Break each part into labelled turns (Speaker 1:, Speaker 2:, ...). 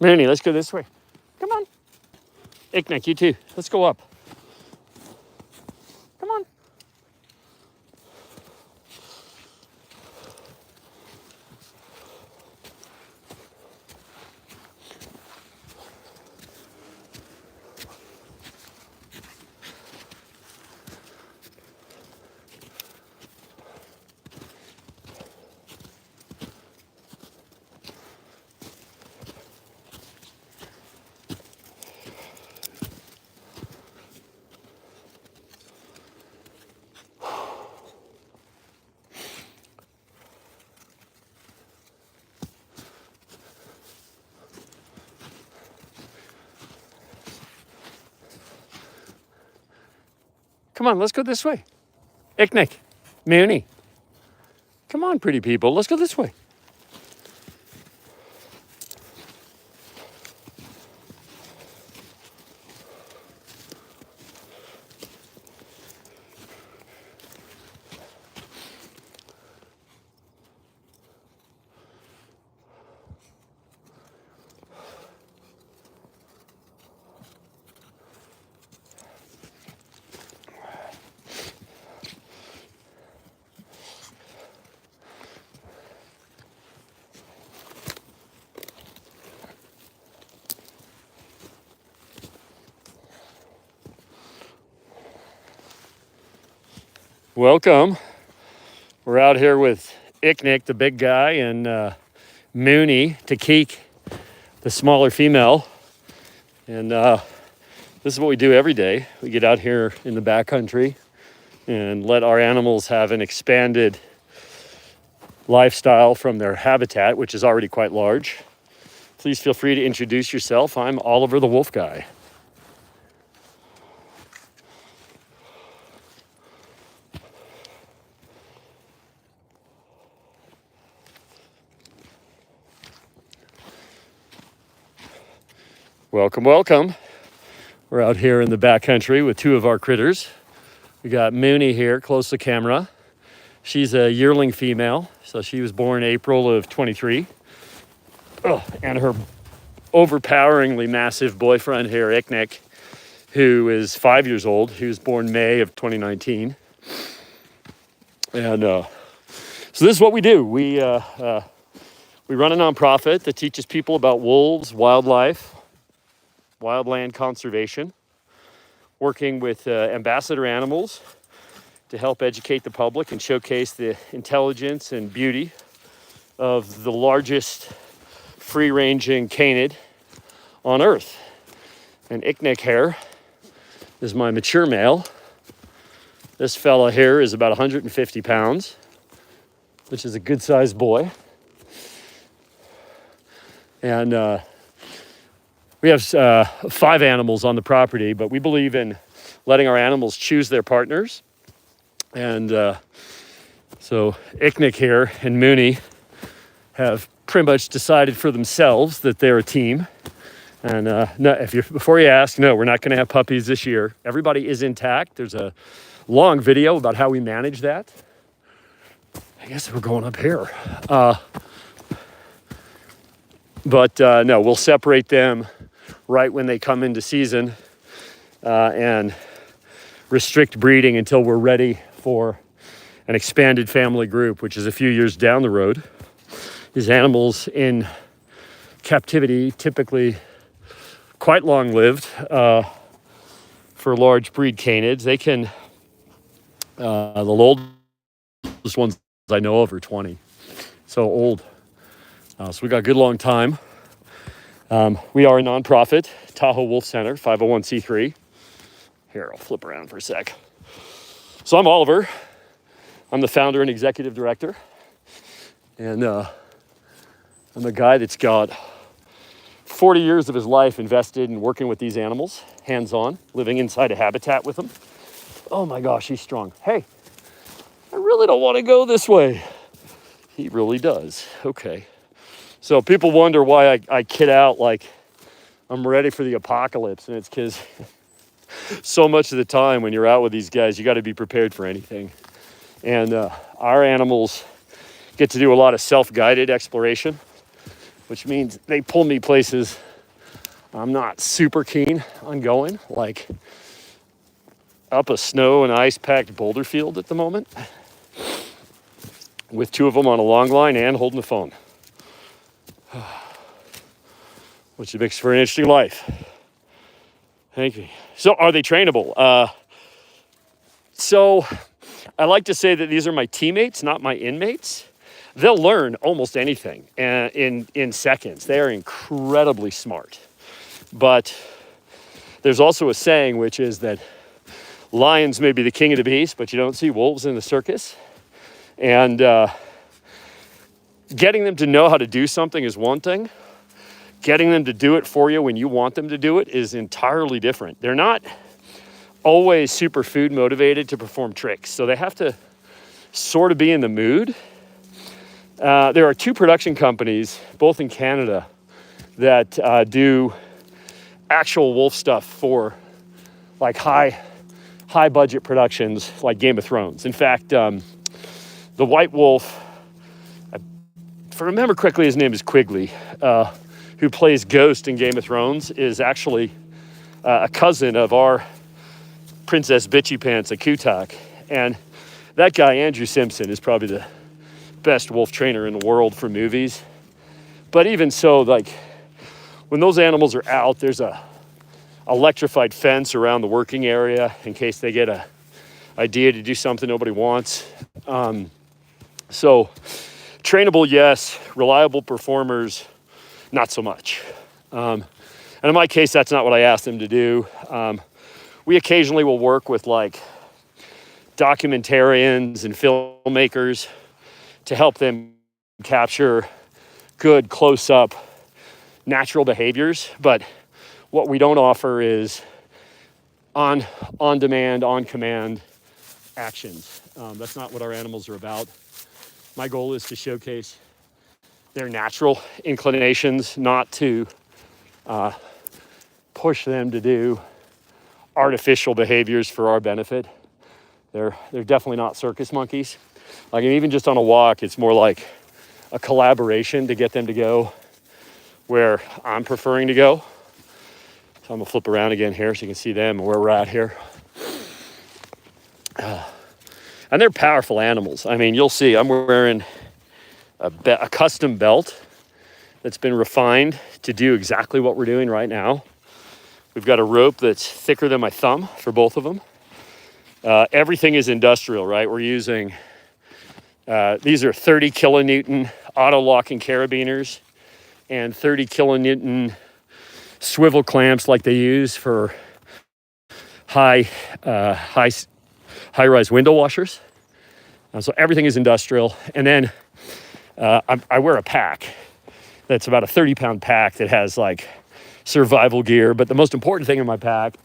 Speaker 1: Mooney, let's go this way. Come on. Iqniq, you too. Let's go up. Come on. Come on, let's go this way. Iqniq, Mooney. Come on, pretty people. Let's go this way. Welcome. We're out here with Iqniq, the big guy, and Mooney, Taqqiq, the smaller female. And this is what we do every day. We get out here in the backcountry and let our animals have an expanded lifestyle from their habitat, which is already quite large. Please feel free to introduce yourself. I'm Oliver the Wolf Guy. Welcome, welcome. We're out here in the backcountry with two of our critters. We got Mooney here, close to the camera. She's a yearling female, so she was born April of 23. Oh, and her overpoweringly massive boyfriend here, Iqniq, who is 5 years old, he was born May of 2019. And so this is what we do. We run a nonprofit that teaches people about wolves, wildlife, wildland conservation, working with ambassador animals to help educate the public and showcase the intelligence and beauty of the largest free-ranging canid on Earth. And Iqniq here is my mature male. This fella here is about 150 pounds, which is a good-sized boy. And we have 5 animals on the property, but we believe in letting our animals choose their partners. And so Iqniq here and Mooney have pretty much decided for themselves that they're a team. And no, before you ask, no, we're not going to have puppies this year. Everybody is intact. There's a long video about how we manage that. I guess we're going up here. But no, we'll separate them right when they come into season and restrict breeding until we're ready for an expanded family group, which is a few years down the road. These animals in captivity typically quite long-lived for large breed canids. They can, the oldest ones I know of are 20, so old. So we got a good long time. We are a nonprofit, Tahoe Wolf Center, 501c3. Here, I'll flip around for a sec. So I'm Oliver. I'm the founder and executive director. And I'm a guy that's got 40 years of his life invested in working with these animals, hands-on, living inside a habitat with them. Oh my gosh, he's strong. Hey, I really don't want to go this way. He really does. Okay. So people wonder why I kid out like I'm ready for the apocalypse, and it's because so much of the time when you're out with these guys, you got to be prepared for anything. And our animals get to do a lot of self-guided exploration, which means they pull me places I'm not super keen on going like up a snow and ice packed boulder field at the moment with 2 of them on a long line and holding the phone, which makes for an interesting life. Thank you. So are they trainable? So I like to say that these are my teammates, not my inmates. They'll learn almost anything in seconds. They are incredibly smart. But there's also a saying, which is that lions may be the king of the beast, but you don't see wolves in the circus. And getting them to know how to do something is one thing. Getting them to do it for you when you want them to do it is entirely different. They're not always super food motivated to perform tricks, so they have to sort of be in the mood. There are 2 production companies, both in Canada, that do actual wolf stuff for like high budget productions like Game of Thrones. In fact, the white wolf, if I remember correctly, his name is Quigley, who plays Ghost in Game of Thrones, is actually a cousin of our Princess Bitchy Pants, Iqniq. And that guy, Andrew Simpson, is probably the best wolf trainer in the world for movies. But even so, like when those animals are out, there's a electrified fence around the working area in case they get a idea to do something nobody wants. So trainable, yes. Reliable performers, not so much. And in my case, that's not what I asked them to do. We occasionally will work with like documentarians and filmmakers to help them capture good close-up natural behaviors. But what we don't offer is on demand, on command actions. That's not what our animals are about. My goal is to showcase their natural inclinations, not to push them to do artificial behaviors for our benefit. They're definitely not circus monkeys. Like even just on a walk, it's more like a collaboration to get them to go where I'm preferring to go. So I'm gonna flip around again here so you can see them and where we're at here. And they're powerful animals. I mean, you'll see I'm wearing a custom belt that's been refined to do exactly what we're doing right now. We've got a rope that's thicker than my thumb for both of them. Everything is industrial, right? We're using, these are 30 kilonewton auto locking carabiners and 30 kilonewton swivel clamps like they use for high-rise window washers. So everything is industrial. And then I wear a pack that's about a 30-pound pack that has like survival gear. But the most important thing in my pack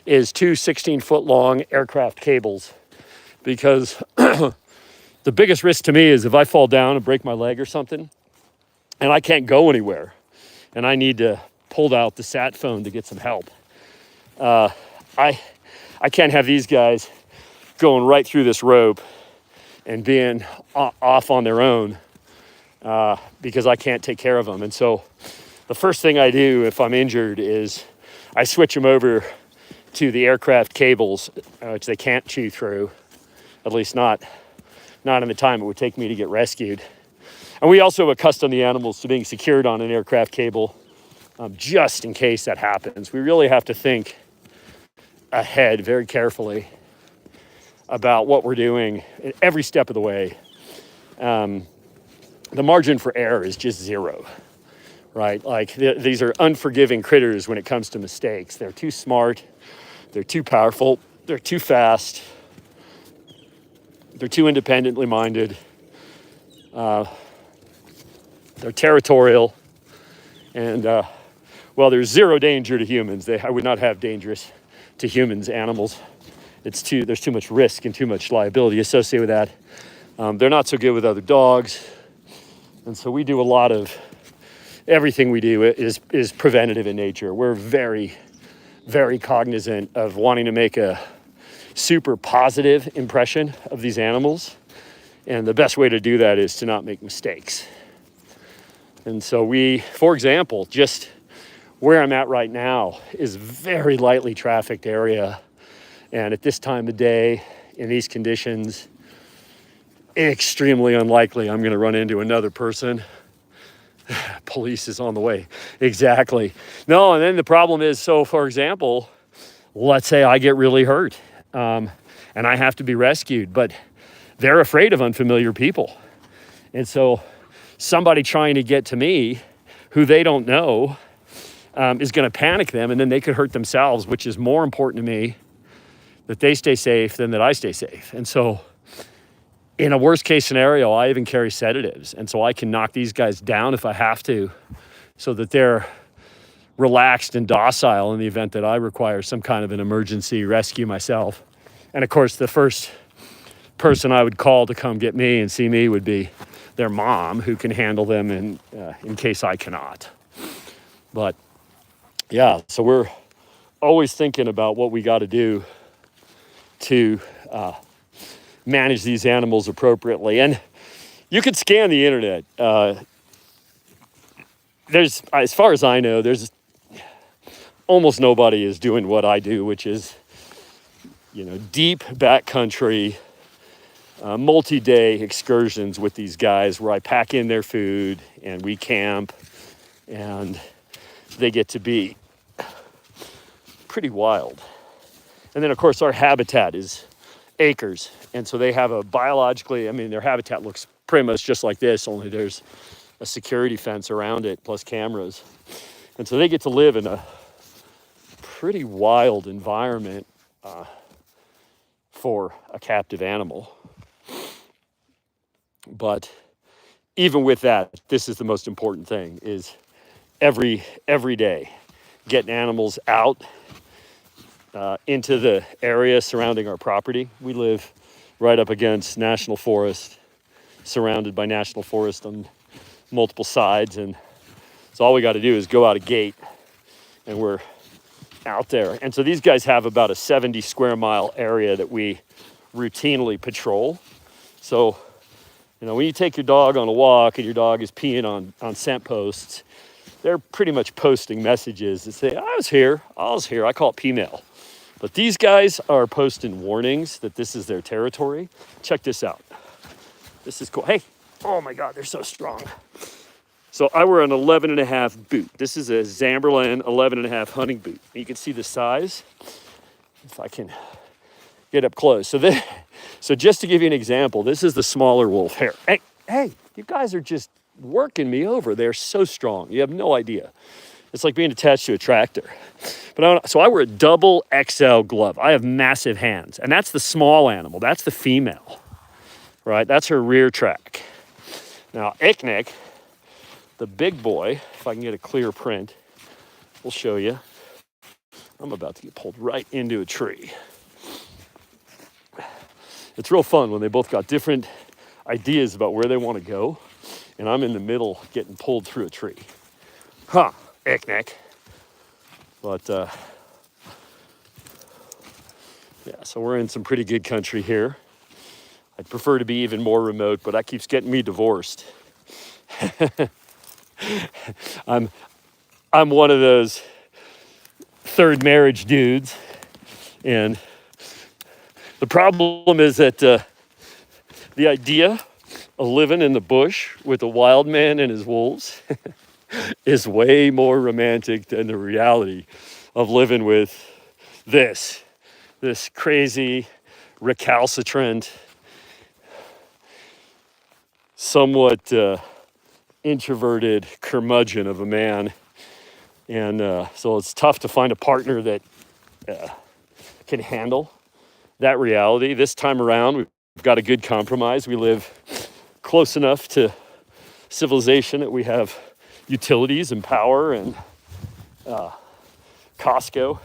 Speaker 1: is 2 16-foot long aircraft cables, because the biggest risk to me is if I fall down and break my leg or something and I can't go anywhere and I need to pull out the sat phone to get some help. I can't have these guys going right through this rope and being off on their own because I can't take care of them. And so the first thing I do if I'm injured is I switch them over to the aircraft cables, which they can't chew through, at least not in the time it would take me to get rescued. And we also accustom the animals to being secured on an aircraft cable just in case that happens. We really have to think ahead very carefully about what we're doing at every step of the way. The margin for error is just zero, right? Like these are unforgiving critters when it comes to mistakes. They're too smart, they're too powerful, they're too fast, they're too independently minded, they're territorial, and well, there's zero danger to humans. I would not have dangerous to humans animals. There's too much risk and too much liability associated with that. They're not so good with other dogs. And so we do a lot of, everything we do is preventative in nature. We're very, very cognizant of wanting to make a super positive impression of these animals. And the best way to do that is to not make mistakes. And so we, for example, where I'm at right now is very lightly trafficked area. And at this time of day, in these conditions, extremely unlikely I'm going to run into another person. Police is on the way. Exactly. No, and then the problem is, so for example, let's say I get really hurt and I have to be rescued, but they're afraid of unfamiliar people. And so somebody trying to get to me who they don't know is going to panic them, and then they could hurt themselves, which is more important to me that they stay safe than that I stay safe. And so in a worst case scenario, I even carry sedatives. And so I can knock these guys down if I have to, so that they're relaxed and docile in the event that I require some kind of an emergency rescue myself. And of course, the first person I would call to come get me and see me would be their mom, who can handle them in case I cannot. But yeah, so we're always thinking about what we got to do to manage these animals appropriately. And you could scan the internet. There's, as far as I know, there's almost nobody is doing what I do, which is, deep backcountry, multi-day excursions with these guys where I pack in their food and we camp, and they get to be pretty wild. And then, of course, our habitat is acres. And so they have their habitat looks pretty much just like this, only there's a security fence around it, plus cameras. And so they get to live in a pretty wild environment for a captive animal. But even with that, this is the most important thing, is every day getting animals out into the area surrounding our property. We live right up against national forest, surrounded by national forest on multiple sides. And so all we got to do is go out a gate and we're out there. And so these guys have about a 70 square mile area that we routinely patrol. So, when you take your dog on a walk and your dog is peeing on scent posts, they're pretty much posting messages that say, I was here. I call it P-mail. But these guys are posting warnings that this is their territory. Check this out. This is cool. Hey, oh my God, they're so strong. So I wear an 11.5 boot. This is a Zamberlan 11.5 hunting boot. You can see the size, if I can get up close. So just to give you an example, this is the smaller wolf here. Hey, you guys are just working me over. They're so strong. You have no idea. It's like being attached to a tractor. So I wear a double XL glove. I have massive hands, and that's the small animal. That's the female, right? That's her rear track. Now, Iqniq, the big boy, if I can get a clear print, we'll show you. I'm about to get pulled right into a tree. It's real fun when they both got different ideas about where they want to go, and I'm in the middle getting pulled through a tree. Iqniq. But, so we're in some pretty good country here. I'd prefer to be even more remote, but that keeps getting me divorced. I'm one of those third marriage dudes, and the problem is that the idea of living in the bush with a wild man and his wolves is way more romantic than the reality of living with this crazy, recalcitrant, somewhat introverted curmudgeon of a man. And so it's tough to find a partner that can handle that reality. This time around, we've got a good compromise. We live close enough to civilization that we have utilities and power and Costco.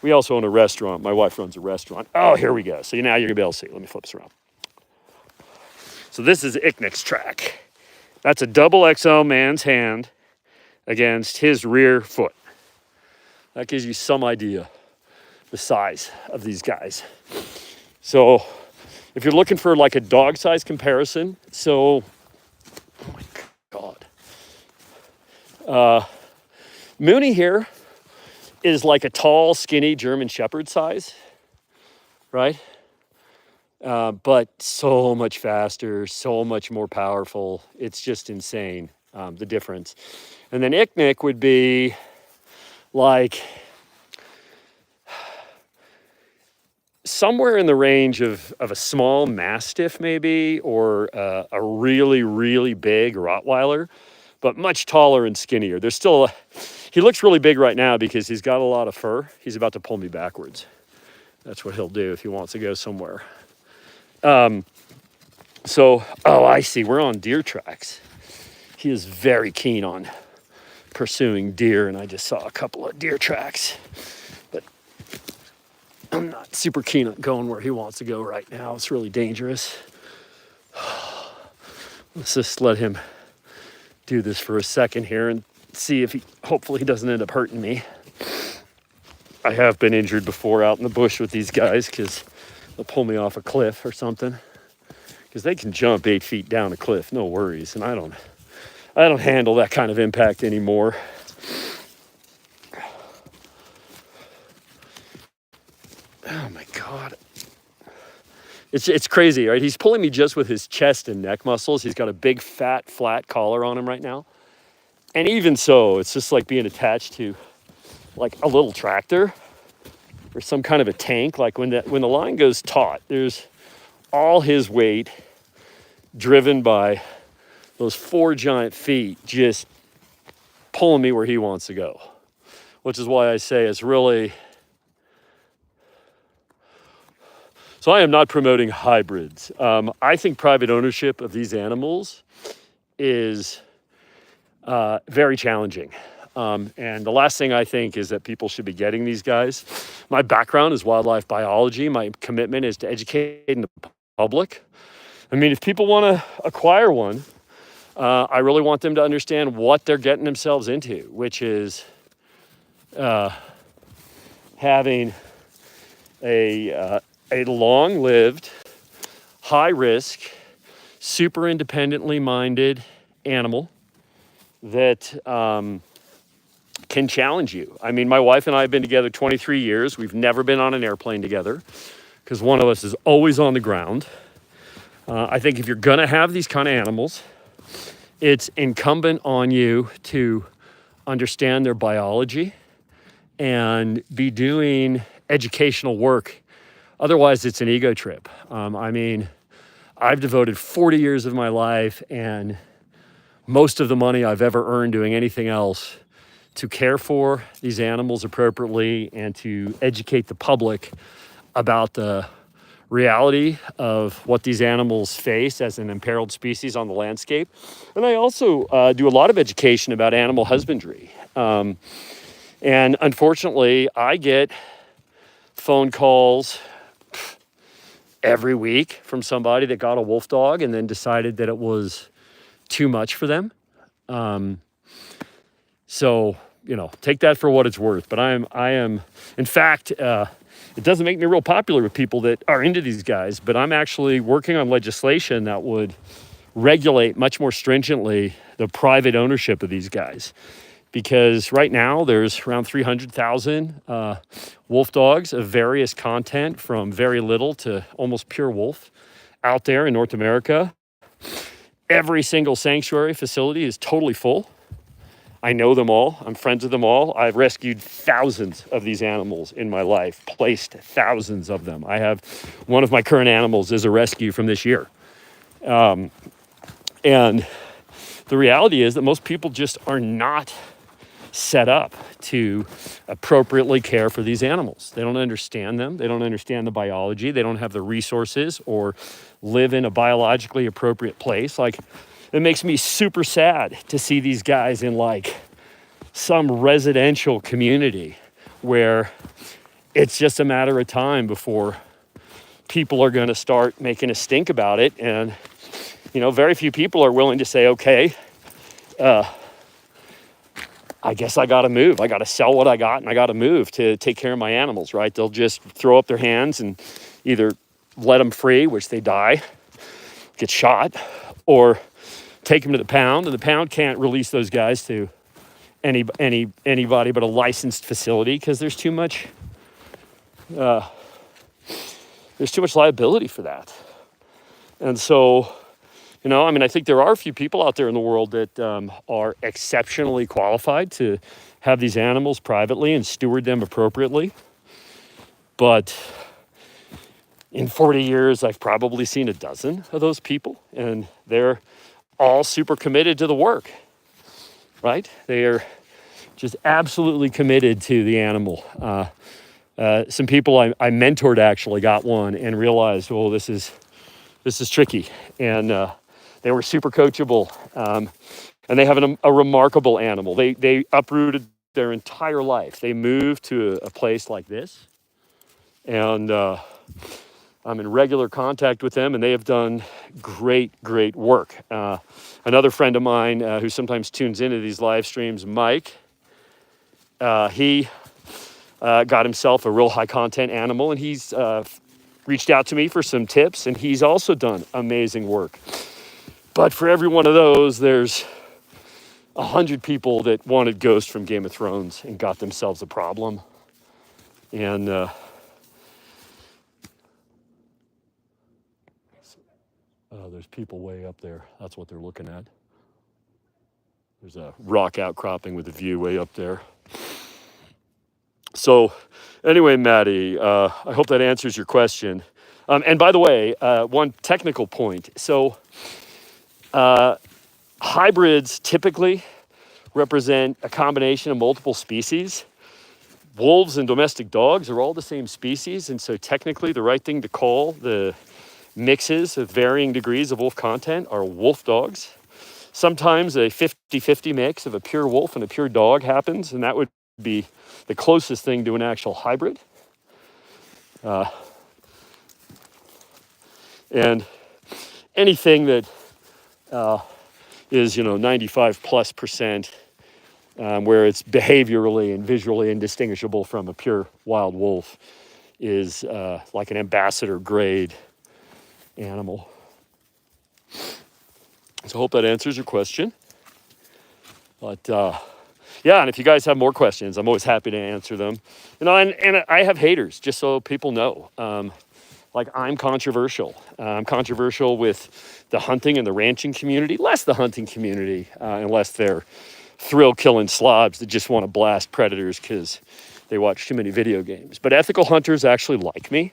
Speaker 1: We also own a restaurant. My wife runs a restaurant. Oh, here we go. So now you're going to be able to see. Let me flip this around. So this is Iqniq's track. That's a double XL man's hand against his rear foot. That gives you some idea the size of these guys. So if you're looking for like a dog size comparison, oh my God. Mooney here is like a tall, skinny German Shepherd size, right? But so much faster, so much more powerful. It's just insane, the difference. And then Iqniq would be like somewhere in the range of a small Mastiff maybe, or a really, really big Rottweiler, but much taller and skinnier. He looks really big right now because he's got a lot of fur. He's about to pull me backwards. That's what he'll do if he wants to go somewhere. I see, we're on deer tracks. He is very keen on pursuing deer, and I just saw a couple of deer tracks. But I'm not super keen on going where he wants to go right now. It's really dangerous. Let's just let him do this for a second here and see if hopefully he doesn't end up hurting me. I have been injured before out in the bush with these guys because they'll pull me off a cliff or something. Because they can jump 8 feet down a cliff, no worries. And I don't handle that kind of impact anymore. Oh my God. It's crazy, right? He's pulling me just with his chest and neck muscles. He's got a big, fat, flat collar on him right now. And even so, it's just like being attached to like a little tractor or some kind of a tank. Like when the line goes taut, there's all his weight driven by those 4 giant feet just pulling me where he wants to go, which is why I say it's really... So I am not promoting hybrids. I think private ownership of these animals is very challenging. And the last thing I think is that people should be getting these guys. My background is wildlife biology. My commitment is to educating the public. I mean, if people want to acquire one, I really want them to understand what they're getting themselves into, which is having a long-lived, high-risk, super independently minded animal that can challenge you. I mean, my wife and I have been together 23 years. We've never been on an airplane together because one of us is always on the ground. I think if you're going to have these kind of animals, it's incumbent on you to understand their biology and be doing educational work. Otherwise, it's an ego trip. I mean, I've devoted 40 years of my life and most of the money I've ever earned doing anything else to care for these animals appropriately and to educate the public about the reality of what these animals face as an imperiled species on the landscape. And I also do a lot of education about animal husbandry. And unfortunately, I get phone calls every week from somebody that got a wolf dog and then decided that it was too much for them. So, take that for what it's worth. But I am, in fact, it doesn't make me real popular with people that are into these guys, but I'm actually working on legislation that would regulate much more stringently the private ownership of these guys. Because right now there's around 300,000 wolf dogs of various content, from very little to almost pure wolf, out there in North America. Every single sanctuary facility is totally full. I know them all. I'm friends with them all. I've rescued thousands of these animals in my life, placed thousands of them. I have one of my current animals is a rescue from this year. And the reality is that most people just are not set up to appropriately care for these animals. They don't understand them. They don't understand the biology. They don't have the resources or live in a biologically appropriate place. Like, it makes me super sad to see these guys in like some residential community where it's just a matter of time before people are going to start making a stink about it. And, very few people are willing to say, okay, I guess I got to move. I got to sell what I got and I got to move to take care of my animals, right? They'll just throw up their hands and either let them free, which they die, get shot, or take them to the pound, and the pound can't release those guys to anybody but a licensed facility, because there's too much liability for that. And so, I think there are a few people out there in the world that are exceptionally qualified to have these animals privately and steward them appropriately. But in 40 years, I've probably seen a dozen of those people, and they're all super committed to the work, right? They are just absolutely committed to the animal. Some people I mentored actually got one and realized, well, this is tricky. And they were super coachable. And they have a remarkable animal. They uprooted their entire life. They moved to a place like this. And I'm in regular contact with them, and they have done great, great work. Another friend of mine who sometimes tunes into these live streams, Mike, he got himself a real high content animal, and he's reached out to me for some tips, and he's also done amazing work. But for every one of those, there's 100 people that wanted Ghost from Game of Thrones and got themselves a problem. And there's people way up there. That's what they're looking at. There's a rock outcropping with a view way up there. So anyway, Maddie, I hope that answers your question. And by the way, one technical point. So hybrids typically represent a combination of multiple species. Wolves and domestic dogs are all the same species. And so technically the right thing to call the mixes of varying degrees of wolf content are wolf dogs. Sometimes a 50-50 mix of a pure wolf and a pure dog happens, and that would be the closest thing to an actual hybrid. And anything that is 95+%, where it's behaviorally and visually indistinguishable from a pure wild wolf, is like an ambassador grade animal. So I hope that answers your question. But yeah, and if you guys have more questions, I'm always happy to answer them. And I have haters, just so people know. Like, I'm controversial. I'm controversial with the hunting and the ranching community, less the hunting community, unless they're thrill-killing slobs that just want to blast predators because they watch too many video games. But ethical hunters actually like me.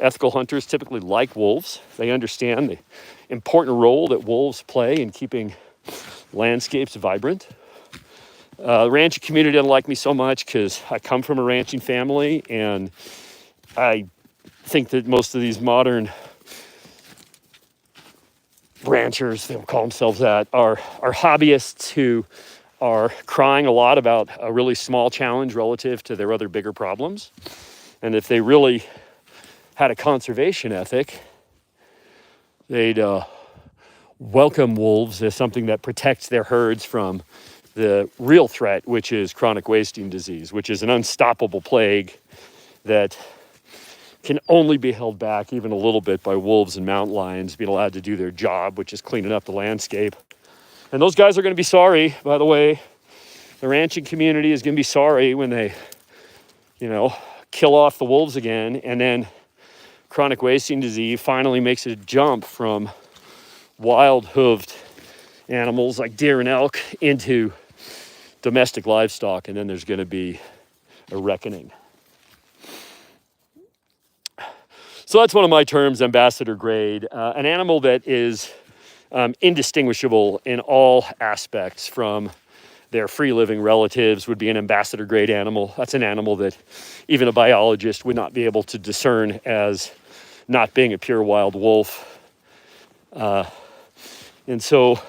Speaker 1: Ethical hunters typically like wolves. They understand the important role that wolves play in keeping landscapes vibrant. The ranching community doesn't like me so much because I come from a ranching family, and I think that most of these modern ranchers, they don't call themselves that, are hobbyists who are crying a lot about a really small challenge relative to their other bigger problems. And if they really had a conservation ethic, they'd welcome wolves as something that protects their herds from the real threat, which is chronic wasting disease, which is an unstoppable plague that can only be held back even a little bit by wolves and mountain lions being allowed to do their job, which is cleaning up the landscape. And those guys are going to be sorry, by the way. The ranching community is going to be sorry when they, kill off the wolves again, and then chronic wasting disease finally makes a jump from wild hooved animals like deer and elk into domestic livestock, and then there's going to be a reckoning. So that's one of my terms, ambassador grade, an animal that is indistinguishable in all aspects from their free-living relatives would be an ambassador grade animal. That's an animal that even a biologist would not be able to discern as not being a pure wild wolf. And so,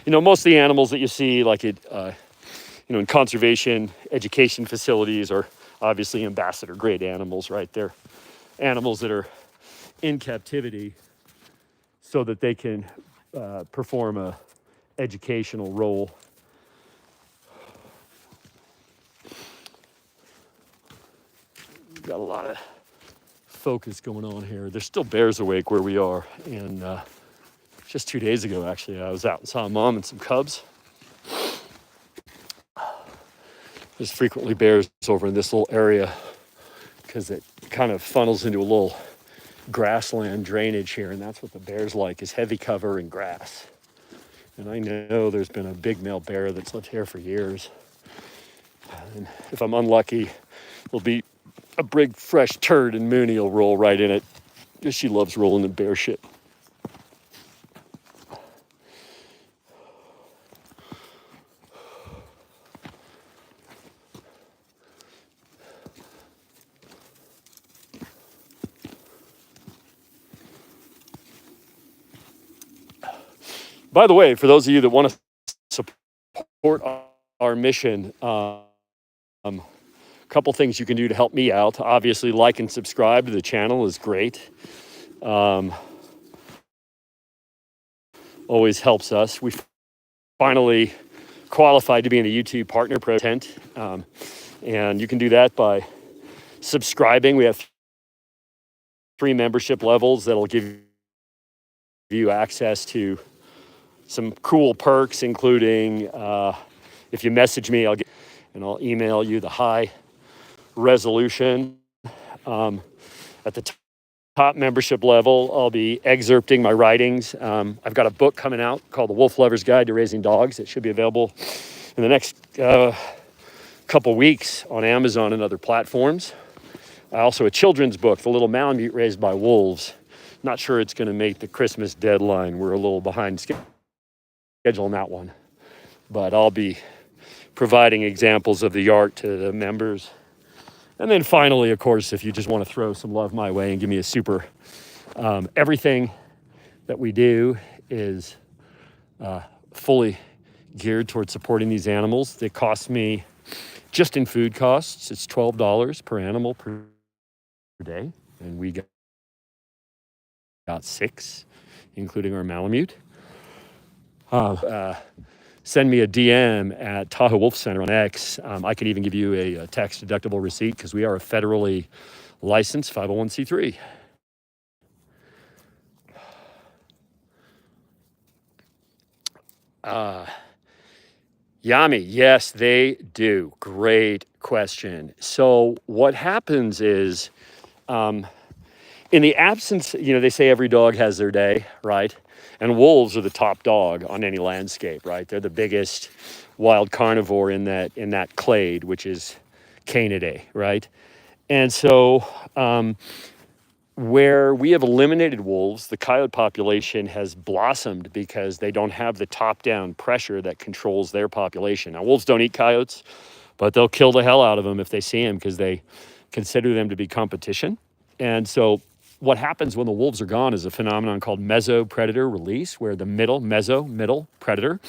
Speaker 1: most of the animals that you see, like in conservation education facilities, are obviously ambassador grade animals, right? They're animals that are in captivity so that they can perform a educational role. Got a lot of focus going on here. There's still bears awake where we are, and just 2 days ago, actually, I was out and saw a mom and some cubs. There's frequently bears over in this little area because it kind of funnels into a little grassland drainage here, and that's what the bears like, is heavy cover and grass. And I know there's been a big male bear that's lived here for years. And if I'm unlucky, there'll be a big fresh turd and Mooney will roll right in it, because she loves rolling in bear shit. By the way, for those of you that want to support our mission, a couple things you can do to help me out. Obviously, like and subscribe to the channel is great. Always helps us. We finally qualified to be in the YouTube Partner Program, and you can do that by subscribing. We have 3 membership levels that'll give you access to some cool perks, including if you message me, I'll email you the high resolution. At the top membership level, I'll be excerpting my writings. I've got a book coming out called The Wolf Lover's Guide to Raising Dogs. It should be available in the next couple weeks on Amazon and other platforms. Also a children's book, The Little Malamute Raised by Wolves. Not sure it's going to make the Christmas deadline. We're a little behind schedule on that one, but I'll be providing examples of the art to the members. And then finally, of course, if you just want to throw some love my way and give me a super, everything that we do is fully geared towards supporting these animals. It costs me, just in food costs, it's $12 per animal per day, and we got 6, including our Malamute. Send me a DM at Tahoe Wolf Center on X. I can even give you a tax-deductible receipt because we are a federally licensed 501c3. Yami, yes, they do. Great question. So what happens is, in the absence, they say every dog has their day, right? And wolves are the top dog on any landscape, right? They're the biggest wild carnivore in that clade, which is Canidae, right? And so where we have eliminated wolves, the coyote population has blossomed because they don't have the top-down pressure that controls their population. Now, wolves don't eat coyotes, but they'll kill the hell out of them if they see them because they consider them to be competition. And so what happens when the wolves are gone is a phenomenon called mesopredator release, where the middle predator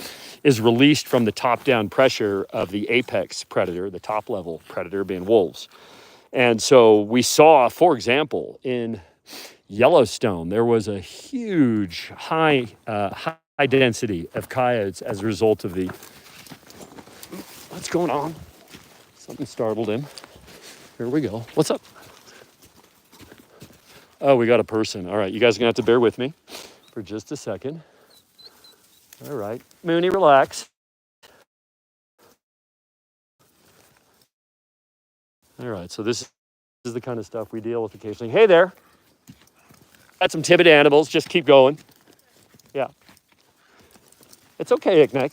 Speaker 1: is released from the top-down pressure of the apex predator, the top-level predator being wolves. And so we saw, for example, in Yellowstone, there was a huge high density of coyotes as a result of the... What's going on? Something startled him. Here we go. What's up? Oh, we got a person. All right, you guys are going to have to bear with me for just a second. All right. Mooney, relax. All right, so this is the kind of stuff we deal with occasionally. Hey there. Got some timid animals. Just keep going. Yeah. It's okay, Iqniq.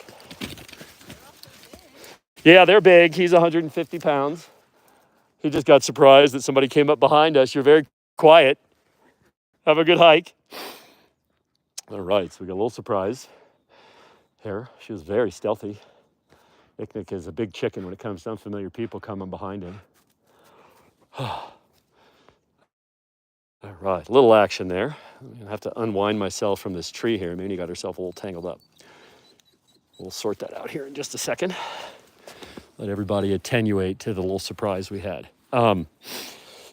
Speaker 1: Yeah, they're big. He's 150 pounds. He just got surprised that somebody came up behind us. You're very quiet. Have a good hike. All right, so we got a little surprise here. She was very stealthy. Iqniq is a big chicken when it comes to unfamiliar people coming behind him. All right, a little action there. I'm going to have to unwind myself from this tree here. Mooney got herself a little tangled up. We'll sort that out here in just a second. Let everybody attenuate to the little surprise we had.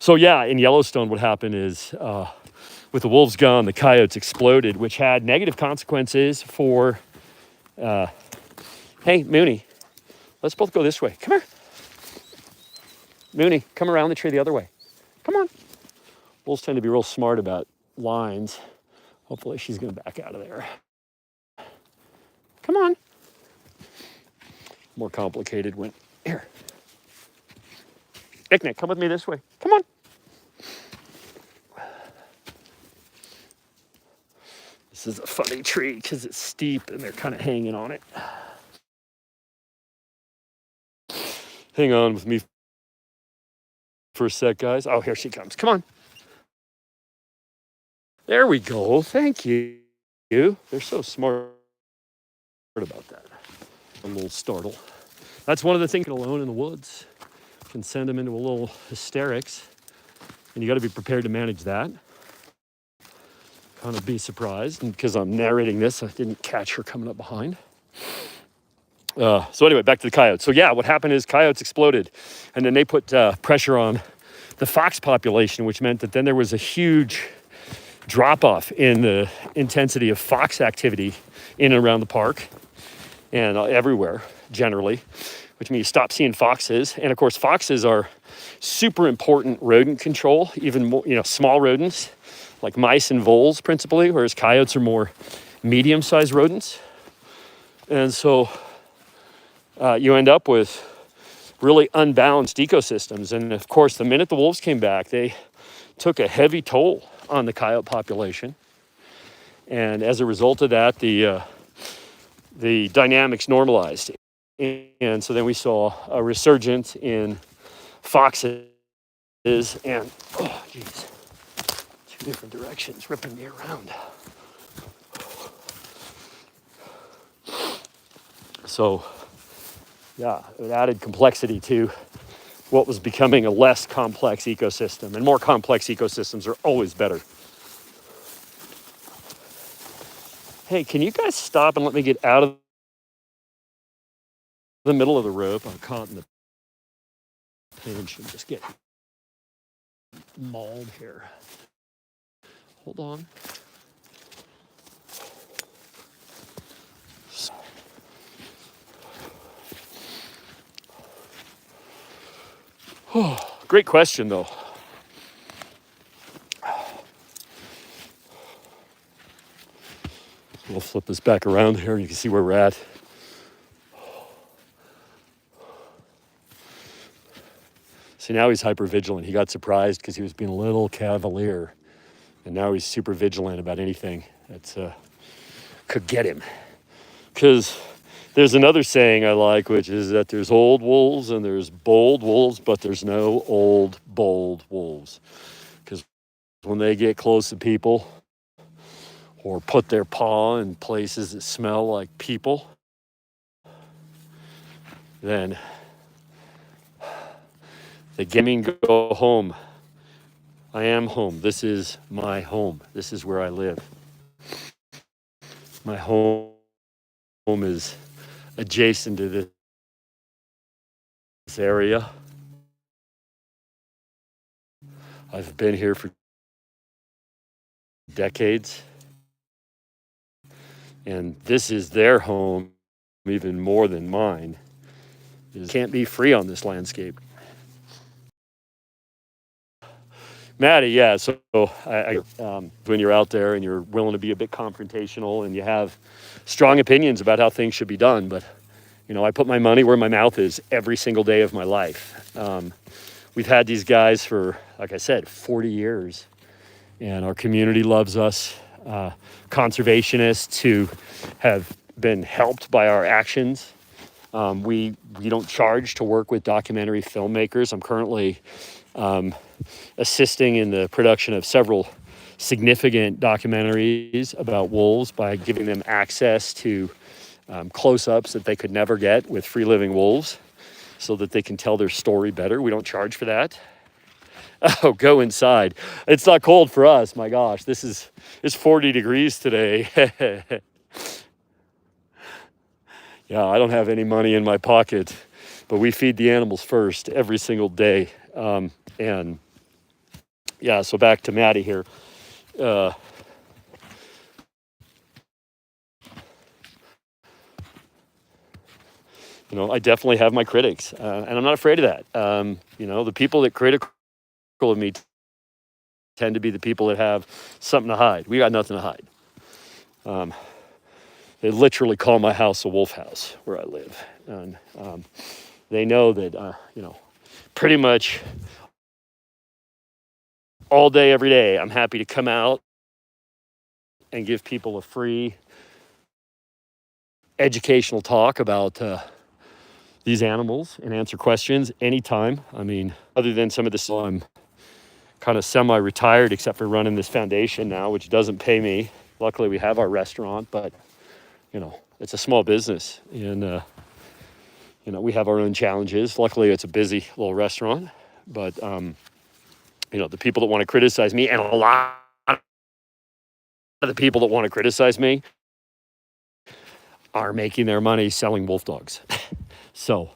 Speaker 1: So yeah, in Yellowstone, what happened is with the wolves gone, the coyotes exploded, which had negative consequences for... hey, Mooney, let's both go this way. Come here. Mooney, come around the tree the other way. Come on. Wolves tend to be real smart about lines. Hopefully she's going to back out of there. Come on. More complicated when... Here. Iqniq, come with me this way. Come on. This is a funny tree because it's steep and they're kind of hanging on it. Hang on with me for a sec, guys. Oh, here she comes. Come on. There we go. Thank you. They're so smart about that. A little startle. That's one of the things alone in the woods can send them into a little hysterics. And you got to be prepared to manage that. Kind of be surprised. And because I'm narrating this, I didn't catch her coming up behind. So anyway, back to the coyotes. So yeah, what happened is coyotes exploded. And then they put pressure on the fox population, which meant that then there was a huge drop-off in the intensity of fox activity in and around the park and everywhere generally, which means you stop seeing foxes. And of course, foxes are super important rodent control, even more, small rodents like mice and voles principally, whereas coyotes are more medium-sized rodents. And so you end up with really unbalanced ecosystems. And of course, the minute the wolves came back, they took a heavy toll on the coyote population. And as a result of that, the dynamics normalized. And so then we saw a resurgence in foxes and, oh, geez, two different directions ripping me around. So, yeah, it added complexity to what was becoming a less complex ecosystem. And more complex ecosystems are always better. Hey, can you guys stop and let me get out of the middle of the rope? I'm caught in the pinch and just get mauled here. Hold on. Oh, great question, though. We'll flip this back around here and you can see where we're at. See, now he's hyper vigilant. He got surprised because he was being a little cavalier. And now he's super vigilant about anything that could get him. Because there's another saying I like, which is that there's old wolves and there's bold wolves, but there's no old, bold wolves. Because when they get close to people or put their paw in places that smell like people, then they get me and go home. I am home. This is my home. This is where I live. My home is adjacent to this area. I've been here for decades. And this is their home, even more than mine. It can't be free on this landscape. Maddie, yeah, so when you're out there and you're willing to be a bit confrontational and you have strong opinions about how things should be done, but, I put my money where my mouth is every single day of my life. We've had these guys for, like I said, 40 years, and our community loves us. Conservationists who have been helped by our actions. We don't charge to work with documentary filmmakers. I'm currently assisting in the production of several significant documentaries about wolves by giving them access to close-ups that they could never get with free-living wolves so that they can tell their story better. We don't charge for that. Oh, go inside. It's not cold for us. My gosh, it's 40 degrees today. Yeah, I don't have any money in my pocket, but we feed the animals first every single day. And yeah, so back to Maddie here. I definitely have my critics, and I'm not afraid of that. The people that critical of me tend to be the people that have something to hide. We got nothing to hide. They literally call my house a wolf house where I live. And they know that, pretty much all day, every day, I'm happy to come out and give people a free educational talk about these animals and answer questions anytime. I mean, other than some of this, I'm kind of semi-retired except for running this foundation now, which doesn't pay me. Luckily, we have our restaurant, but, it's a small business. And, we have our own challenges. Luckily, it's a busy little restaurant. But, the people that want to criticize me, and a lot of the people that want to criticize me are making their money selling wolf dogs. So,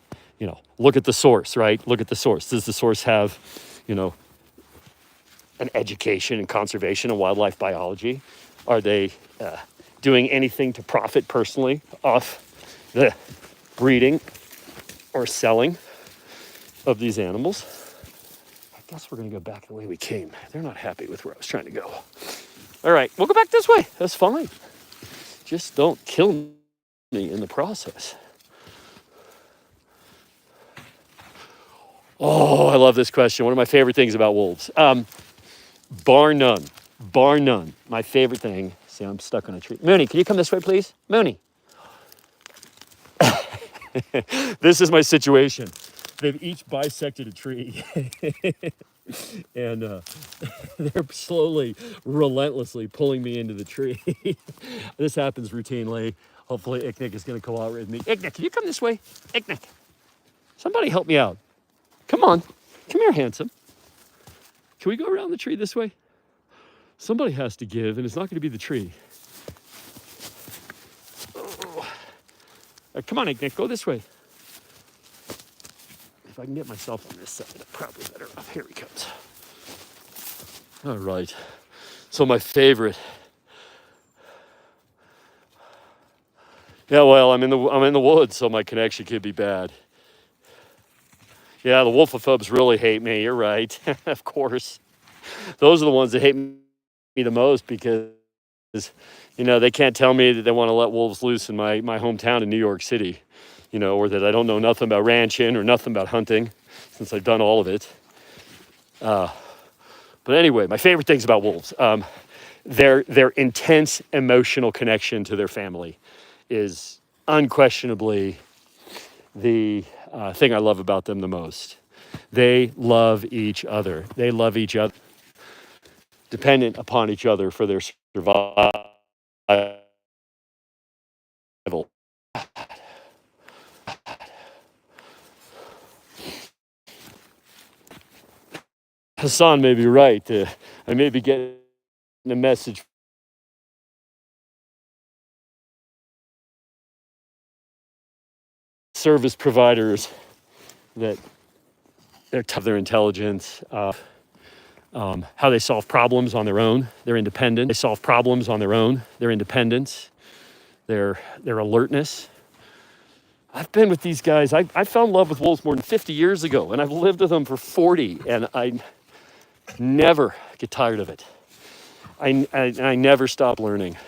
Speaker 1: look at the source, right? Look at the source. Does the source have, an education in conservation and wildlife biology? Are they doing anything to profit personally off the breeding or selling of these animals? I guess we're going to go back the way we came. They're not happy with where I was trying to go. All right, we'll go back this way. That's fine. Just don't kill me in the process. Oh, I love this question. One of my favorite things about wolves. Bar none. My favorite thing. See, I'm stuck on a tree. Mooney, can you come this way, please? Mooney. This is my situation. They've each bisected a tree. And they're slowly, relentlessly pulling me into the tree. This happens routinely. Hopefully Iqniq is going to cooperate with me. Iqniq, can you come this way? Iqniq. Somebody help me out. Come on. Come here, handsome. Can we go around the tree this way? Somebody has to give, and it's not going to be the tree. Oh. Come on, Iqniq, go this way. If I can get myself on this side, I'm probably better off. Here he comes. All right. So my favorite. Yeah, well, I'm in the woods, so my connection could be bad. Yeah, the wolfophobes really hate me. You're right. Of course. Those are the ones that hate me the most because, they can't tell me that they want to let wolves loose in my hometown in New York City, or that I don't know nothing about ranching or nothing about hunting since I've done all of it. But anyway, my favorite things about wolves, their intense emotional connection to their family is unquestionably the thing I love about them the most. They love each other. They love each other, dependent upon each other for their survival. Hassan may be right. I may be getting a message service providers that they're tough, their intelligence, how they solve problems on their own, their independence. They solve problems on their own, their independence, their alertness. I've been with these guys. I fell in love with wolves more than 50 years ago, and I've lived with them for 40, and I never get tired of it. I never stop learning.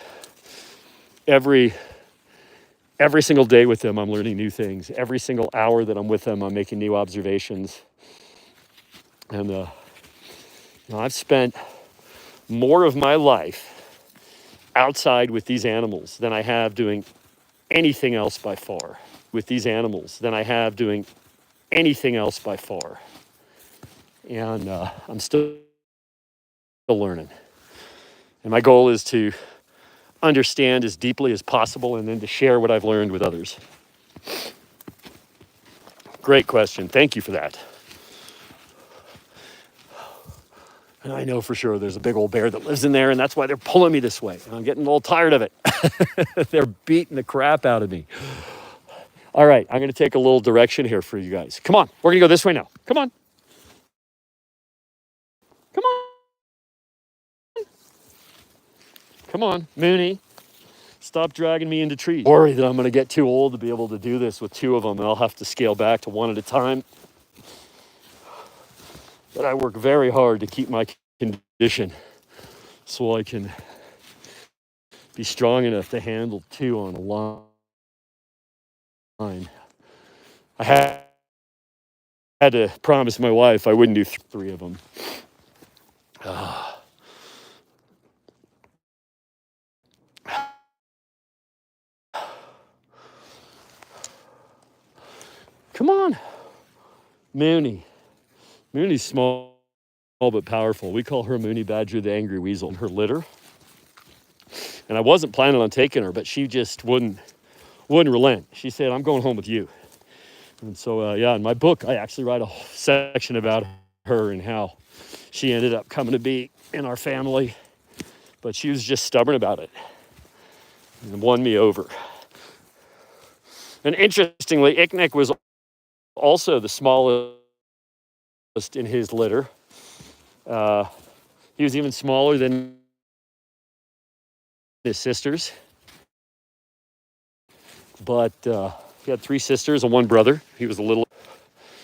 Speaker 1: Every single day with them, I'm learning new things. Every single hour that I'm with them, I'm making new observations. And I've spent more of my life outside with these animals than I have doing anything else by far. And I'm still learning. And my goal is to understand as deeply as possible and then to share what I've learned with others. Great question. Thank you for that. And I know for sure there's a big old bear that lives in there, and that's why they're pulling me this way. And I'm getting a little tired of it. They're beating the crap out of me. All right, I'm going to take a little direction here for you guys. Come on, we're going to go this way now. Come on. Come on, Mooney. Stop dragging me into trees. I worry that I'm going to get too old to be able to do this with two of them, and I'll have to scale back to one at a time. But I work very hard to keep my condition so I can be strong enough to handle two on a line. I have had to promise my wife I wouldn't do 3 of them. Come on. Mooney. Mooney's small but powerful. We call her Mooney Badger the Angry Weasel. Her litter. And I wasn't planning on taking her, but she just wouldn't relent. She said, I'm going home with you. And so, in my book, I actually write a section about her and how she ended up coming to be in our family. But she was just stubborn about it and won me over. And interestingly, Iqniq was also the smallest in his litter. He was even smaller than his sisters. But he had 3 sisters and 1 brother. He was a little.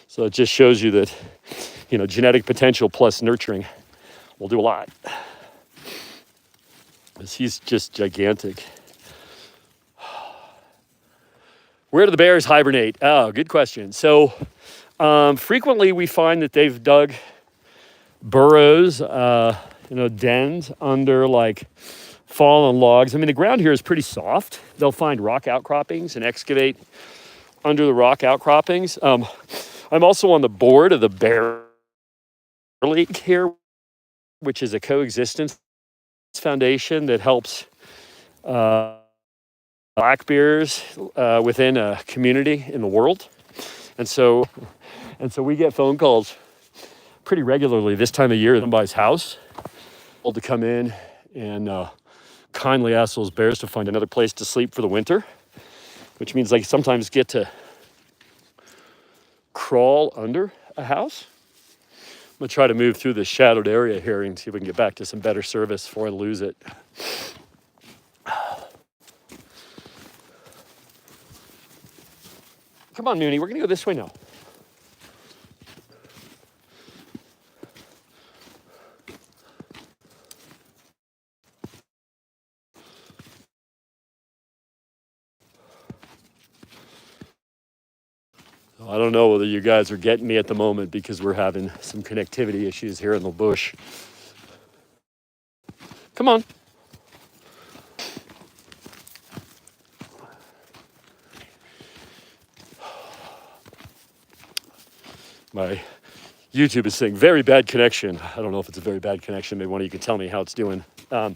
Speaker 1: So it just shows you that, genetic potential plus nurturing will do a lot. Because he's just gigantic. Where do the bears hibernate? Oh, good question. So frequently we find that they've dug burrows, dens under like fallen logs. I mean, the ground here is pretty soft. They'll find rock outcroppings and excavate under the rock outcroppings. I'm also on the board of the Bear League here, which is a coexistence foundation that helps black bears within a community in the world. And so we get phone calls pretty regularly this time of year at somebody's house to come in and kindly ask those bears to find another place to sleep for the winter, which means they sometimes get to crawl under a house. I'm gonna try to move through this shadowed area here and see if we can get back to some better service before I lose it. Come on, Mooney, we're gonna go this way now. I don't know whether you guys are getting me at the moment because we're having some connectivity issues here in the bush. Come on. My YouTube is saying very bad connection. I don't know if it's a very bad connection. Maybe one of you can tell me how it's doing. And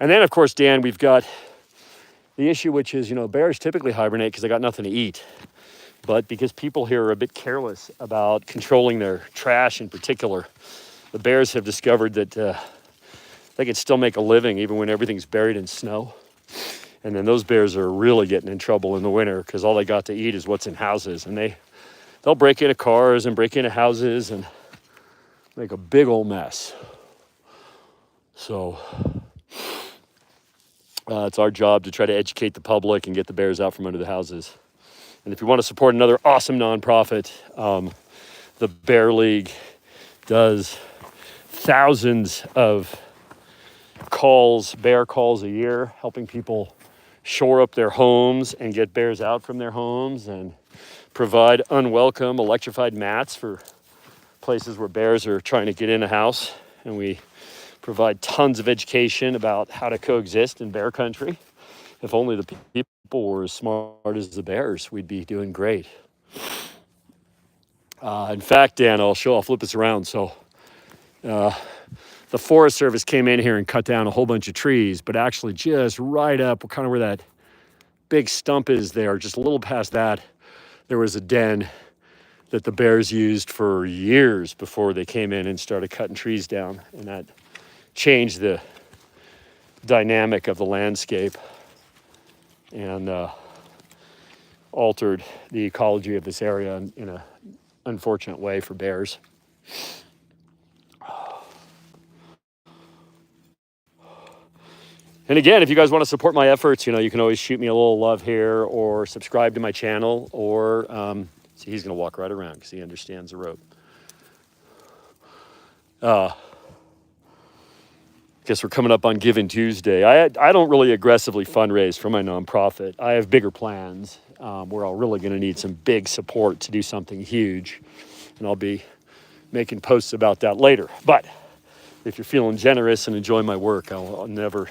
Speaker 1: then of course, Dan, we've got the issue, which is, bears typically hibernate because they got nothing to eat. But because people here are a bit careless about controlling their trash in particular, the bears have discovered that they can still make a living even when everything's buried in snow. And then those bears are really getting in trouble in the winter because all they got to eat is what's in houses. And they'll break into cars and break into houses and make a big old mess. So it's our job to try to educate the public and get the bears out from under the houses. And if you want to support another awesome nonprofit, the Bear League does thousands of bear calls a year, helping people shore up their homes and get bears out from their homes and provide unwelcome electrified mats for places where bears are trying to get in a house. And we provide tons of education about how to coexist in bear country. If only the people were as smart as the bears, we'd be doing great. In fact, Dan, I'll flip this around. So the Forest Service came in here and cut down a whole bunch of trees, but actually just right up kind of where that big stump is there, just a little past that, there was a den that the bears used for years before they came in and started cutting trees down. And that changed the dynamic of the landscape and altered the ecology of this area in an unfortunate way for bears. And again, if you guys want to support my efforts, you can always shoot me a little love here or subscribe to my channel or see, he's going to walk right around because he understands the rope. Guess we're coming up on Giving Tuesday. I don't really aggressively fundraise for my nonprofit. I have bigger plans. we're all really going to need some big support to do something huge. And I'll be making posts about that later. But if you're feeling generous and enjoy my work, I'll never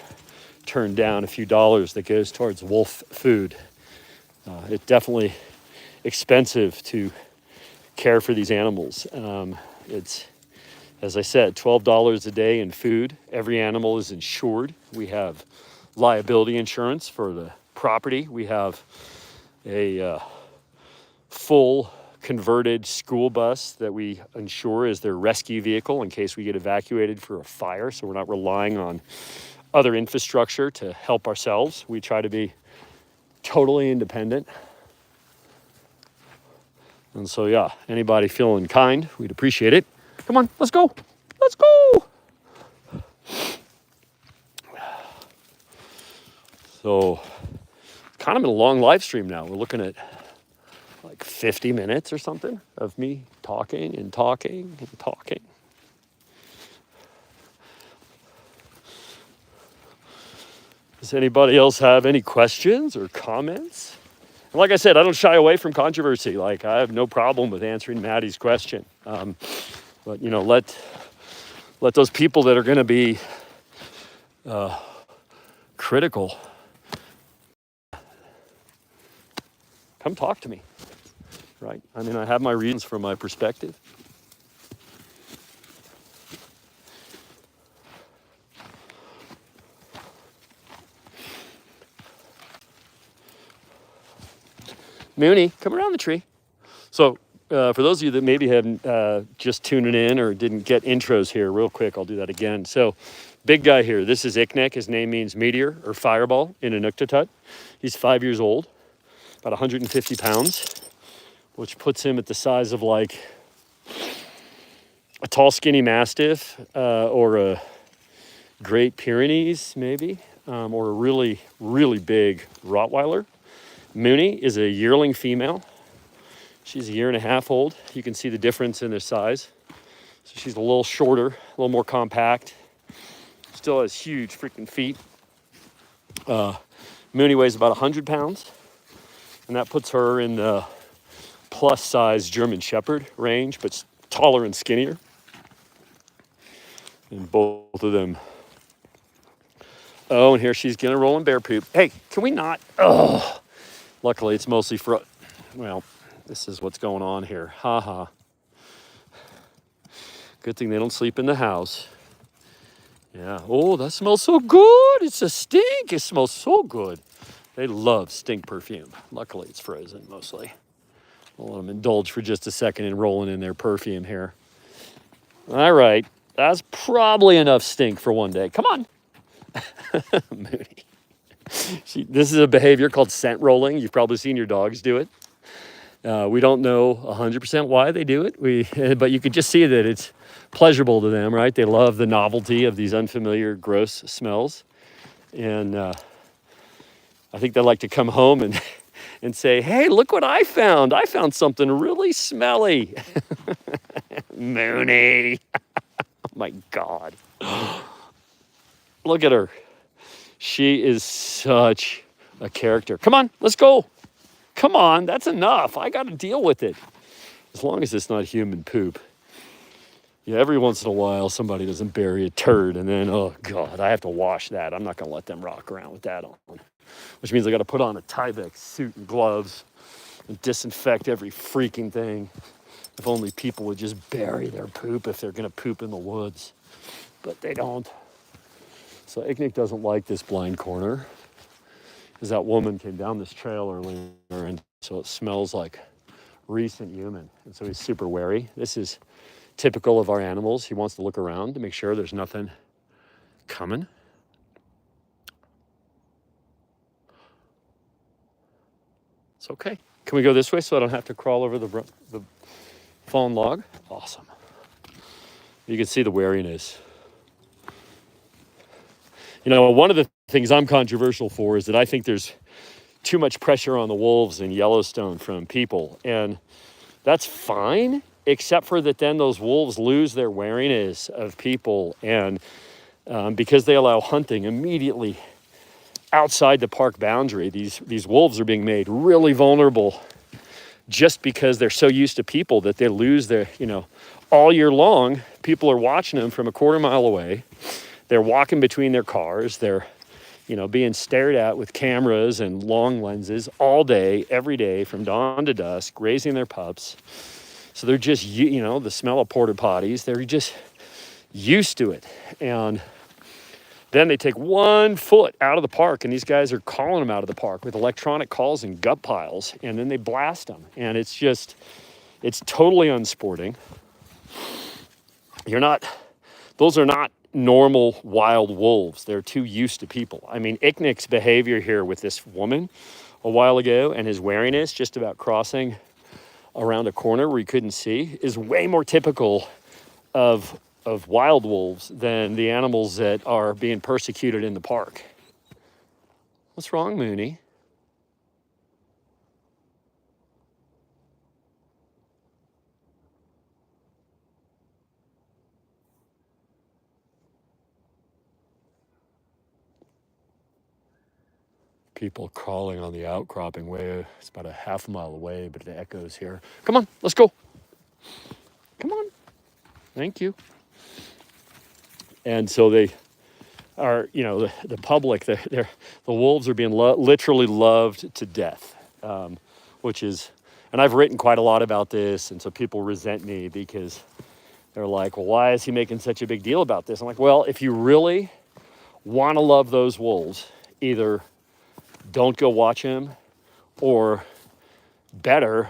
Speaker 1: turn down a few dollars that goes towards wolf food. It's definitely expensive to care for these animals. It's, as I said, $12 a day in food. Every animal is insured. We have liability insurance for the property. We have a full converted school bus that we insure as their rescue vehicle in case we get evacuated for a fire. So we're not relying on other infrastructure to help ourselves. We try to be totally independent. And so, yeah, anybody feeling kind, we'd appreciate it. Come on, let's go. Let's go. So, kind of in a long live stream now. We're looking at like 50 minutes or something of me talking and talking and talking. Does anybody else have any questions or comments? And like I said, I don't shy away from controversy. Like, I have no problem with answering Maddie's question. But, you know, let those people that are going to be critical come talk to me, right? I mean, I have my reasons for my perspective. Mooney, come around the tree. So for those of you that maybe haven't just tuning in or didn't get intros here real quick, I'll do that again. So big guy here, this is Iqniq. His name means meteor or fireball in Inuktitut. He's 5 years old, about 150 pounds, which puts him at the size of like a tall, skinny Mastiff or a Great Pyrenees maybe, or a really, really big Rottweiler. Mooney is a yearling female. She's 1.5 years old. You can see the difference in their size. So she's a little shorter, a little more compact. Still has huge freaking feet. Mooney weighs about 100 pounds. And that puts her in the plus size German Shepherd range, but taller and skinnier. And both of them. Oh, and here she's gonna roll in bear poop. Hey, can we not? Oh. Luckily, it's mostly for, well, this is what's going on here. Ha ha. Good thing they don't sleep in the house. Yeah. Oh, that smells so good. It's a stink. It smells so good. They love stink perfume. Luckily, it's frozen mostly. I'll let them indulge for just a second in rolling in their perfume here. All right. That's probably enough stink for one day. Come on. Moody. This is a behavior called scent rolling. You've probably seen your dogs do it. We don't know 100% why they do it, but you could just see that it's pleasurable to them, right? They love the novelty of these unfamiliar, gross smells. And I think they like to come home and say, hey, look what I found. I found something really smelly. Mooney. Oh, my God. Look at her. She is such a character. Come on, let's go. Come on, that's enough. I got to deal with it. As long as it's not human poop. Yeah, every once in a while, somebody doesn't bury a turd, and then, oh, God, I have to wash that. I'm not going to let them rock around with that on. Which means I got to put on a Tyvek suit and gloves and disinfect every freaking thing. If only people would just bury their poop if they're going to poop in the woods. But they don't. So Iqniq doesn't like this blind corner because that woman came down this trail earlier, and so it smells like recent human. And so he's super wary. This is typical of our animals. He wants to look around to make sure there's nothing coming. It's okay. Can we go this way so I don't have to crawl over the fallen log? Awesome. You can see the wariness. You know, one of the things I'm controversial for is that I think there's too much pressure on the wolves in Yellowstone from people. And that's fine, except for that then those wolves lose their wariness of people. And because they allow hunting immediately outside the park boundary, these wolves are being made really vulnerable just because they're so used to people that they lose their, all year long, people are watching them from a quarter mile away. They're walking between their cars. They're, being stared at with cameras and long lenses all day, every day, from dawn to dusk, raising their pups. So they're just, the smell of porta potties, they're just used to it. And then they take 1 foot out of the park, and these guys are calling them out of the park with electronic calls and gut piles, and then they blast them. And it's totally unsporting. Those are not normal wild wolves. They're too used to people. I mean, Iqniq's behavior here with this woman a while ago and his wariness just about crossing around a corner where he couldn't see is way more typical of wild wolves than the animals that are being persecuted in the park. What's wrong, Mooney? People crawling on the outcropping way. It's about a half mile away, but it echoes here. Come on, let's go. Come on. Thank you. And so they are, the public, the wolves are being literally loved to death, which is, and I've written quite a lot about this, and so people resent me because they're like, well, why is he making such a big deal about this? I'm like, well, if you really want to love those wolves, either don't go watch him, or better,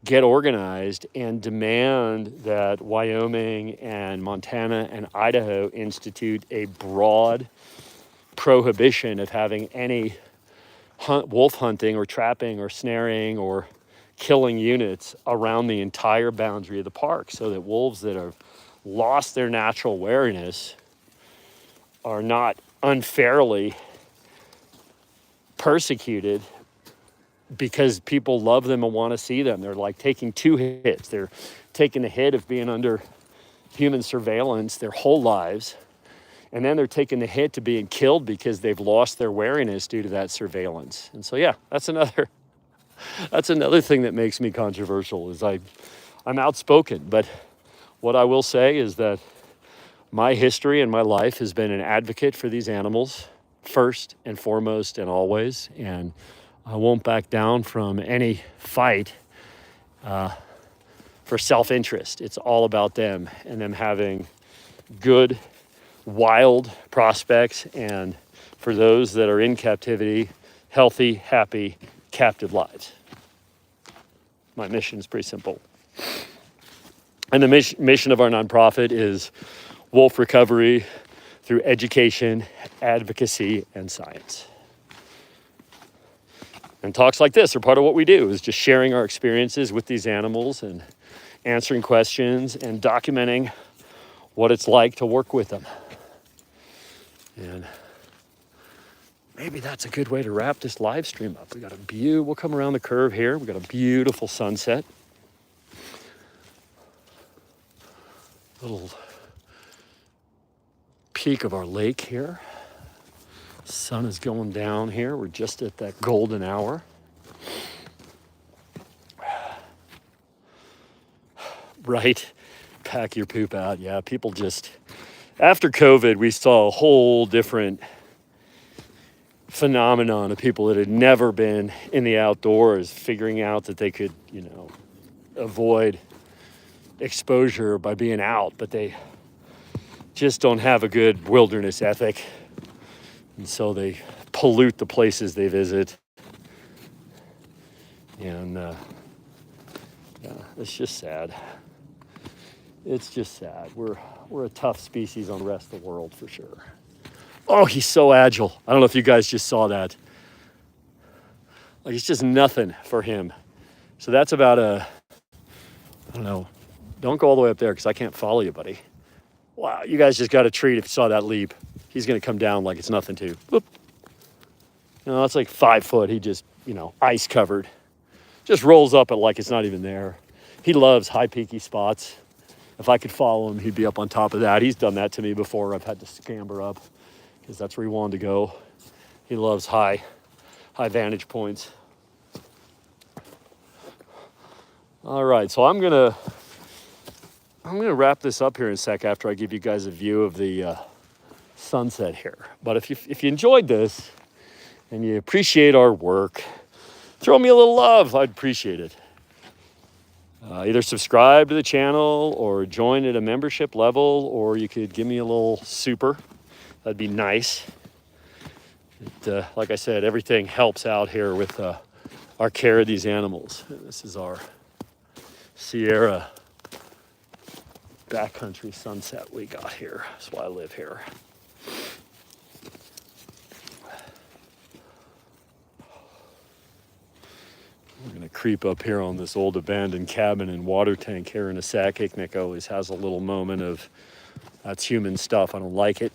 Speaker 1: get organized and demand that Wyoming and Montana and Idaho institute a broad prohibition of having any wolf hunting or trapping or snaring or killing units around the entire boundary of the park, so that wolves that have lost their natural wariness are not unfairly persecuted because people love them and want to see them. They're like taking 2 hits. They're taking the hit of being under human surveillance their whole lives, and then they're taking the hit to being killed because they've lost their wariness due to that surveillance. And so, yeah, that's another thing that makes me controversial, is I'm outspoken. But what I will say is that my history and my life has been an advocate for these animals first and foremost and always, and I won't back down from any fight for self-interest. It's all about them and them having good, wild prospects, and for those that are in captivity, healthy, happy, captive lives. My mission is pretty simple. And the mission of our nonprofit is wolf recovery through education, advocacy, and science. And talks like this are part of what we do, is just sharing our experiences with these animals and answering questions and documenting what it's like to work with them. And maybe that's a good way to wrap this live stream up. We'll come around the curve here. We've got a beautiful sunset. Little peak of our lake here. Sun is going down here. We're just at that golden hour. Right? Pack your poop out. Yeah, people just, after COVID, we saw a whole different phenomenon of people that had never been in the outdoors figuring out that they could, avoid exposure by being out, but they just don't have a good wilderness ethic. And so they pollute the places they visit. And it's just sad. It's just sad. We're a tough species on the rest of the world for sure. Oh, he's so agile. I don't know if you guys just saw that. Like, it's just nothing for him. So that's about I don't know. Don't go all the way up there because I can't follow you, buddy. Wow, you guys just got a treat if you saw that leap. He's going to come down like it's nothing to. Whoop. That's like 5 foot. He just, ice covered. Just rolls up it like it's not even there. He loves high peaky spots. If I could follow him, he'd be up on top of that. He's done that to me before. I've had to scamper up because that's where he wanted to go. He loves high vantage points. All right, so I'm gonna wrap this up here in a sec after I give you guys a view of the sunset here. But if you enjoyed this and you appreciate our work, throw me a little love. I'd appreciate it. Either subscribe to the channel or join at a membership level, or you could give me a little super. That'd be nice. Like I said, everything helps out here with our care of these animals. This is our Sierra backcountry sunset we got here. That's why I live here. We're going to creep up here on this old abandoned cabin and water tank here in a sec. Iqniq always has a little moment of, that's human stuff, I don't like it.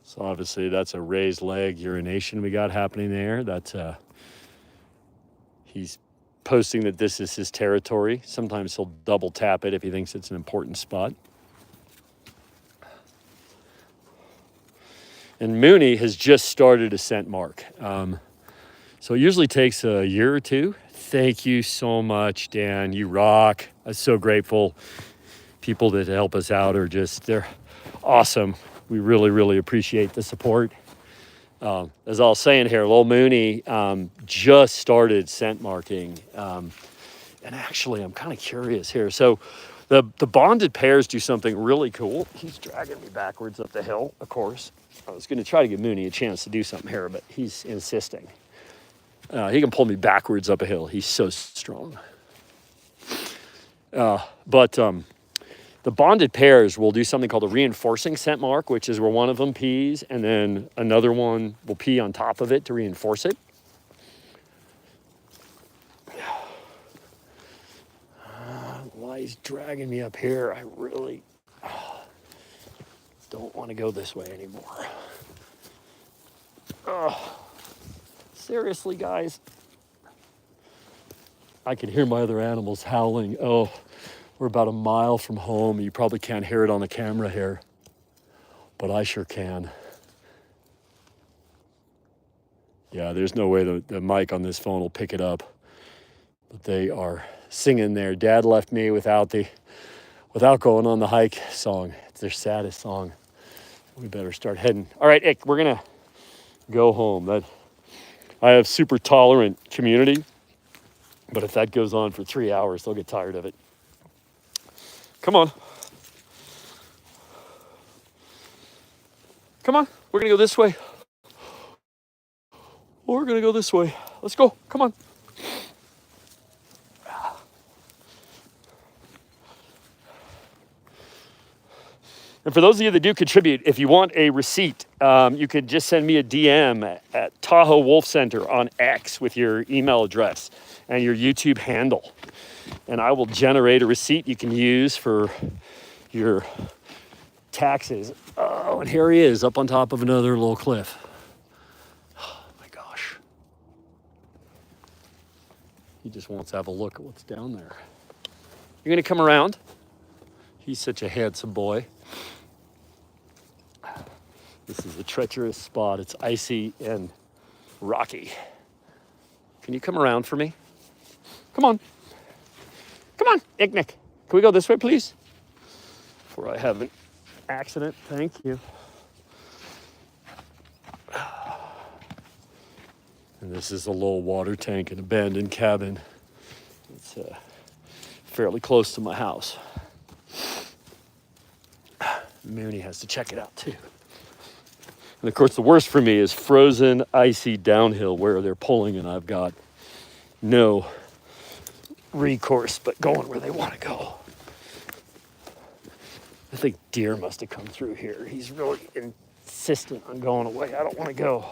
Speaker 1: So obviously that's a raised leg urination we got happening there. That's he's posting that this is his territory. Sometimes he'll double tap it if he thinks it's an important spot. And Mooney has just started a scent mark. So it usually takes a year or two. Thank you so much, Dan. You rock. I'm so grateful. People that help us out are just, they're awesome. We really, really appreciate the support. As I was saying here, Lil Mooney just started scent marking. And actually, I'm kind of curious here. So the bonded pairs do something really cool. He's dragging me backwards up the hill, of course. I was going to try to give Mooney a chance to do something here, but he's insisting. He can pull me backwards up a hill. He's so strong. The bonded pairs will do something called a reinforcing scent mark, which is where one of them pees and then another one will pee on top of it to reinforce it. Why he's dragging me up here, I really don't want to go this way anymore. Seriously, guys. I can hear my other animals howling. Oh. We're about a mile from home. You probably can't hear it on the camera here, but I sure can. Yeah, there's no way the mic on this phone will pick it up, but they are singing their Dad Left Me Without Going on the Hike song. It's their saddest song. We better start heading. All right, Ick, we're gonna go home. I have super tolerant community, but if that goes on for 3 hours, they'll get tired of it. Come on. Come on. We're going to go this way. We're going to go this way. Let's go. Come on. And for those of you that do contribute, if you want a receipt, you could just send me a DM at Tahoe Wolf Center on X with your email address and your YouTube handle. And I will generate a receipt you can use for your taxes. Oh, and here he is up on top of another little cliff. Oh my gosh. He just wants to have a look at what's down there. You're gonna come around? He's such a handsome boy. This is a treacherous spot. It's icy and rocky. Can you come around for me? Come on. Come on, Iqniq. Can we go this way, please? Before I have an accident. Thank you. And this is a little water tank, an abandoned cabin. It's fairly close to my house. Mooney has to check it out too. And of course, the worst for me is frozen, icy downhill where they're pulling and I've got no recourse but going where they want to go. I think deer must have come through here. He's really insistent on going away. I don't want to go.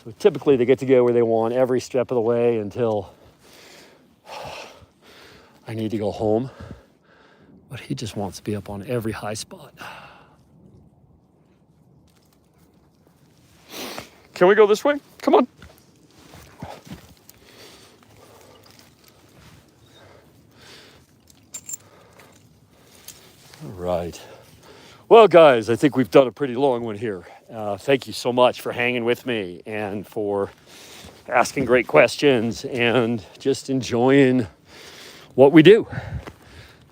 Speaker 1: So typically they get to go where they want every step of the way until I need to go home. But he just wants to be up on every high spot. Can we go this way? Come on. All right. Well, guys, I think we've done a pretty long one here. Thank you so much for hanging with me and for asking great questions and just enjoying what we do.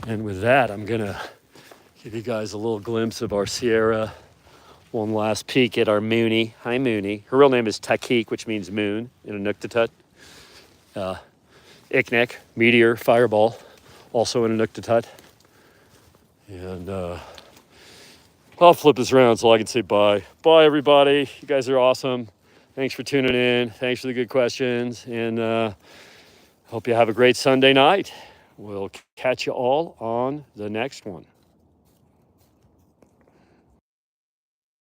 Speaker 1: And with that, I'm going to give you guys a little glimpse of our Sierra. One last peek at our Mooney. Hi, Mooney. Her real name is Taqqiq, which means moon in Inuktitut. Iqniq, meteor, fireball, also in Inuktitut. And I'll flip this around so I can say bye. Bye, everybody. You guys are awesome. Thanks for tuning in. Thanks for the good questions. And hope you have a great Sunday night. We'll catch you all on the next one.